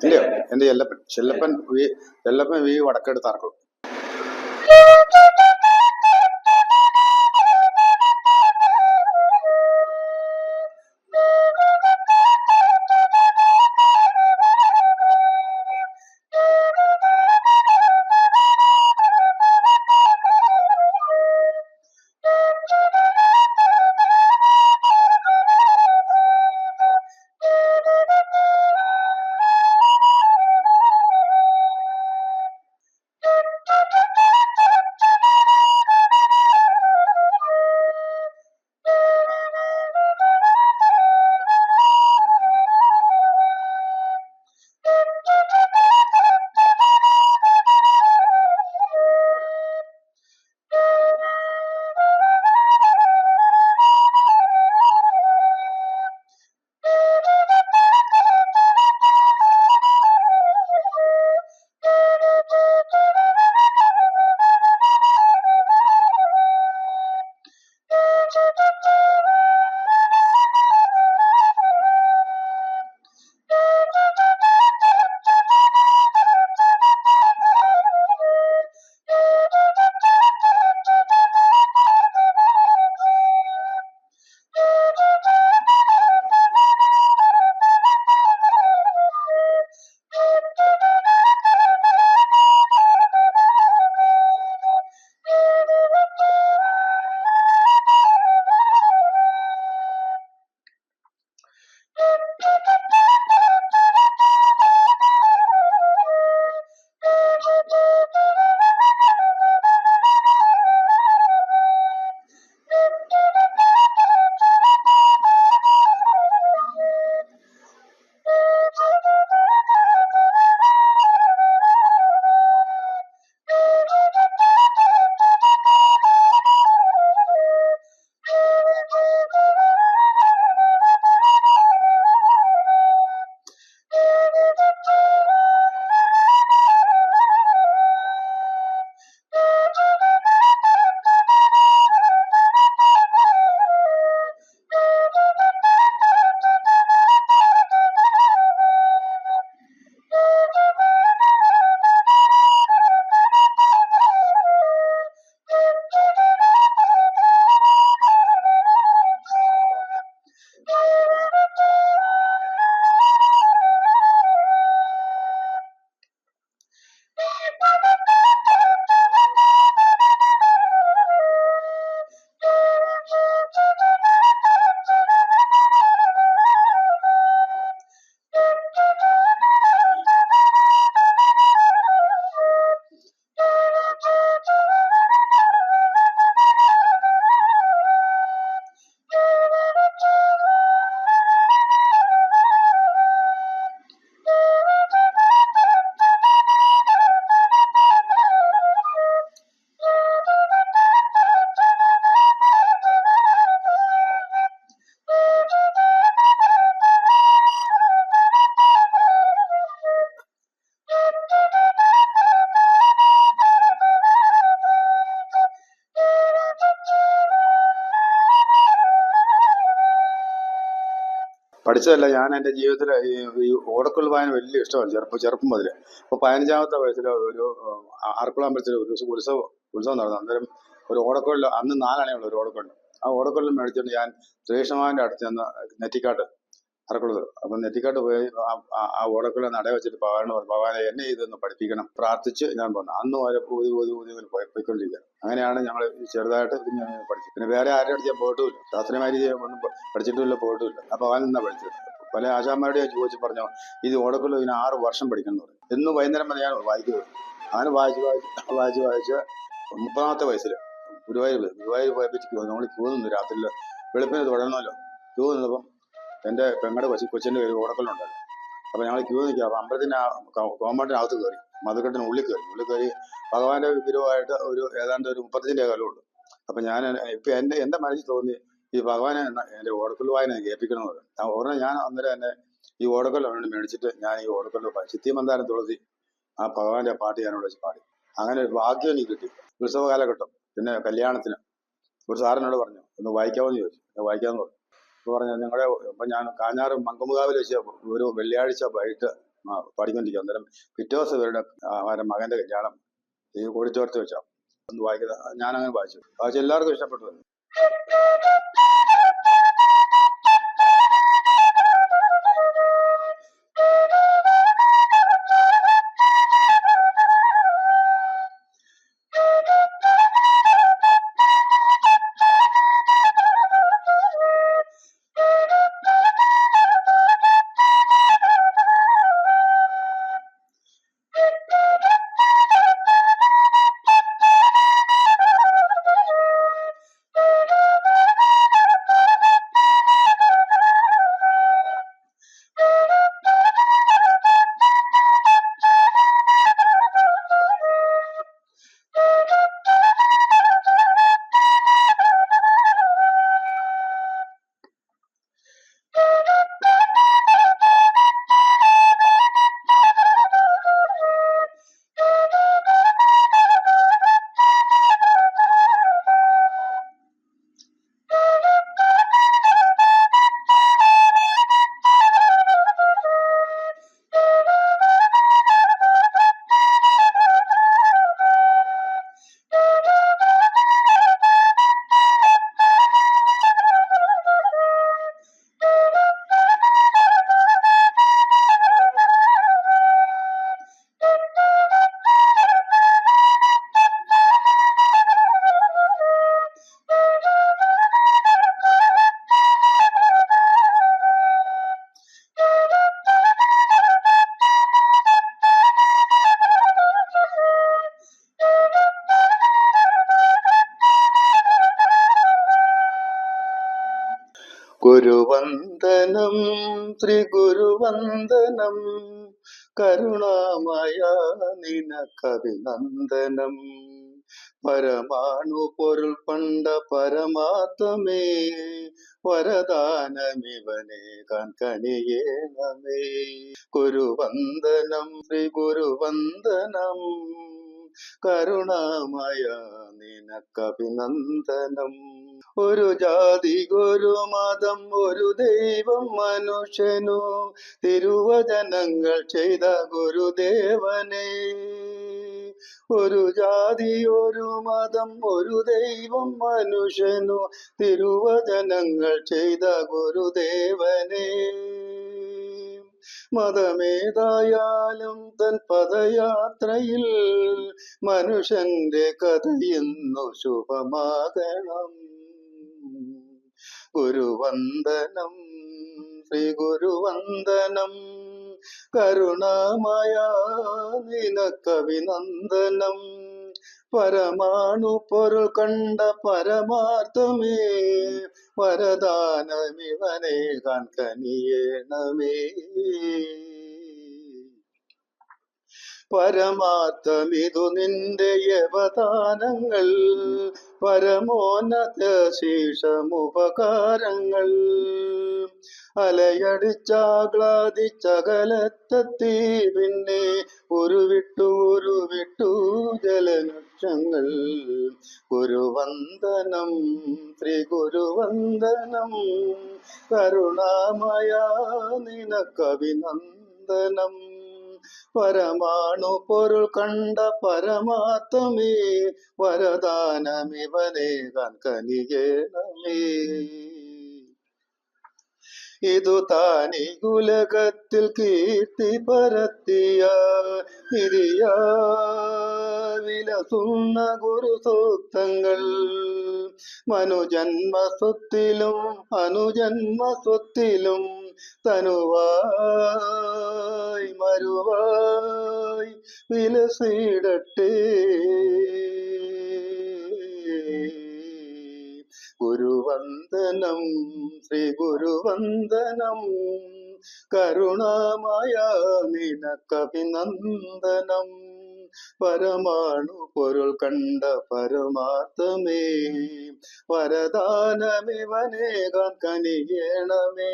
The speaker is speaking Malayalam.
ഇല്ല, എന്റെ ചെല്ലപ്പൻ വി വടക്കെടുത്ത് ആർക്കും. പഠിച്ചതല്ല, ഞാൻ എൻ്റെ ജീവിതത്തിൽ ഈ ഓടക്കുഴൽ വായന വലിയ ഇഷ്ടമാണ്. ചെറുപ്പം മുതൽ. അപ്പോൾ 15-ാമത്തെ വയസ്സിൽ ഒരു ആർക്കുളം അമ്പലത്തിൽ ഒരു ഉത്സവം നടന്നു. അന്നേരം ഒരു ഓടക്കുഴൽ, അന്ന് 4 അണയുള്ള ഒരു ഓടക്കുഴൽ. ആ ഓടക്കുഴൽ മേടിച്ചുകൊണ്ട് ഞാൻ ശ്രീകൃഷ്ണമാവിൻ്റെ അടുത്ത് ചെന്ന് നെറ്റിക്കാട്ട് അറക്കുള്ളത്. അപ്പം നെറ്റിക്കാട്ട് പോയി ആ ഓടക്കുഴൽ നട വെച്ചിട്ട് ഭഗവാനെ എന്നെ ഇതൊന്ന് പഠിപ്പിക്കണം പ്രാർത്ഥിച്ച് ഞാൻ വന്നു. അന്ന് വരെ ഊതി പോയിക്കൊണ്ടിരിക്കുക. അങ്ങനെയാണ് ഞങ്ങൾ ചെറുതായിട്ട് പഠിച്ചത്. പിന്നെ വേറെ ആരുടെ അടുത്ത് ഞാൻ പോയിട്ടുമില്ല. ശാസ്ത്രീയമായി ഒന്നും പഠിച്ചിട്ടുമില്ല, പോയിട്ടുമില്ല. അപ്പോൾ അവൻ നിന്നാണ് പഠിച്ചത്. പല ആശാന്മാരുടെ ഞാൻ ചോദിച്ചു പറഞ്ഞു, ഇത് ഓടക്കുഴൽ ഇതിന് 6 വർഷം പഠിക്കണം എന്ന് പറയും. എന്നും വൈകുന്നേരം വരെ ഞാൻ വായിക്കുന്നത്. അങ്ങനെ വായിച്ച് 30-ാമത്തെ വയസ്സിൽ ഗുരുവായൂർ പോയപ്പോൾ നമ്മൾ ക്യൂ നിന്നു. രാത്രിയിൽ വെളുപ്പിന് തുടരണമല്ലോ. ക്യൂ നിന്നപ്പം എൻ്റെ പെങ്ങളുടെ കൊച്ചിൻ്റെ ഒരു ഓടക്കുഴലുണ്ടായിരുന്നു. അപ്പോൾ ഞങ്ങൾ ക്യൂ നിൽക്കുക. അപ്പോൾ അമ്പലത്തിൻ്റെ കോമ്പൗണ്ടിനകത്ത് കയറി, മധുക്കെട്ടിന് ഉള്ളിൽ കയറി ഭഗവാന്റെ വിഗ്രഹമായിട്ട് ഏതാണ്ട് ഒരു 35 അകലമുള്ളൂ. അപ്പം ഞാൻ ഇപ്പം എൻ്റെ മനസ്സിൽ തോന്നി, ഈ ഭഗവാനെ എൻ്റെ ഓടക്കുഴൽ വായന കേൾപ്പിക്കണം എന്ന് പറയും. ഉടനെ ഞാൻ അന്നേരം തന്നെ ഈ ഓടക്കുഴൽ അവനോട് മേടിച്ചിട്ട് ഞാൻ ഈ ഓടക്കുഴൽ ചിത്തിമന്ദാരം തുളസി ആ ഭഗവാന്റെ പാട്ട് ഞാനോട് വെച്ച് പാടി. അങ്ങനെ ഒരു ഭാഗ്യം എനിക്ക് കിട്ടി. ഉത്സവ കാലഘട്ടം, പിന്നെ കല്യാണത്തിന് ഒരു സാറിനോട് പറഞ്ഞു, ഒന്ന് വായിക്കാമെന്ന് ചോദിച്ചു. വായിക്കാമെന്ന് പറഞ്ഞു. പറഞ്ഞു നിങ്ങളുടെ ഇപ്പം ഞാൻ കാഞ്ഞാറ് മങ്കമുകാവിൽ വെച്ച് ഒരു വെള്ളിയാഴ്ച വൈകിട്ട് പഠിക്കൊണ്ടിരിക്കുക. അന്നേരം പിറ്റേ ദിവസം ഇവരുടെ അവരുടെ മകന്റെ കല്യാണം ഈ ഓഡിറ്റോറിയത്തിൽ വെച്ചാണ്. ഒന്ന് വായിക്കുന്നത് ഞാനങ്ങനെ വായിച്ചു എല്ലാവർക്കും ഇഷ്ടപ്പെട്ടു. ഗുരുവന്ദനം ശ്രീ ഗുരുവന്ദനം കരുണാമയ നിനക്കഭിനന്ദനം. പരമാണു പൊരുൾ കൊണ്ട പരമാത്മേ വരദാനമിവനെ കനിയേണമേ. ഗുരുവന്ദനം ശ്രീ ഗുരുവന്ദനം കരുണാമയ നിനക്കഭിനന്ദനം. ഒരു ജാതി ഒരു മതം ഒരു ദൈവം മനുഷ്യനു തിരുവചനങ്ങൾ ചെയ്ത ഗുരുദേവനെ. ഒരു ജാതി ഒരു മതം ഒരു ദൈവം മനുഷ്യനു തിരുവചനങ്ങൾ ചെയ്ത ഗുരുദേവനെ. മതമേതായാലും തൻ പദയാത്രയിൽ മനുഷ്യന്റെ കഥയിന്നു ശുഭമാകണം. ഗുരുവന്ദനം ശ്രീ ഗുരുവന്ദനം കരുണാമയ നിനക്കഭിനന്ദനം. പരമാണു പൊരുൾ കണ്ട പരമാർത്ഥമേ വരദാനമിവനെ കനിയേണമേ. പരമാർത്ഥമിതു നിന്റെ യവദാനങ്ങൾ പരമോന്നത ശീഷമുപകാരങ്ങൾ. അലയടിച്ചാഗ്ലാദിച്ചകലത്തെത്തി പിന്നെ ഉരുവിട്ടു ജലനക്ഷങ്ങൾ. ഗുരുവന്ദനം ശ്രീ ഗുരുവന്ദനം കരുണാമയ നിനക്കഭിനന്ദനം. പരമാണു പൊരുൾ കണ്ട പരമാത്മേ വരദാനമിവനെ കനിയേണമേ. ഇതു താനി ഉലകത്തിൽ കീർത്തി പരത്തിയ വിലസുന്ന ഗുരുസൂക്തങ്ങൾ. മനുജന്മസ്വത്തിലും അനുജന്മസ്വത്തിലും തനുവായി മരുവായി വിലസിടട്ടെ. ഗുരുവന്ദനം ശ്രീ ഗുരുവന്ദനം കരുണാമയ നിനക്കഭിനന്ദനം. പരമാണു പൊരുൾ കണ്ട പരമാത്മേ വരദാനമിവനെ കനിയേണമേ.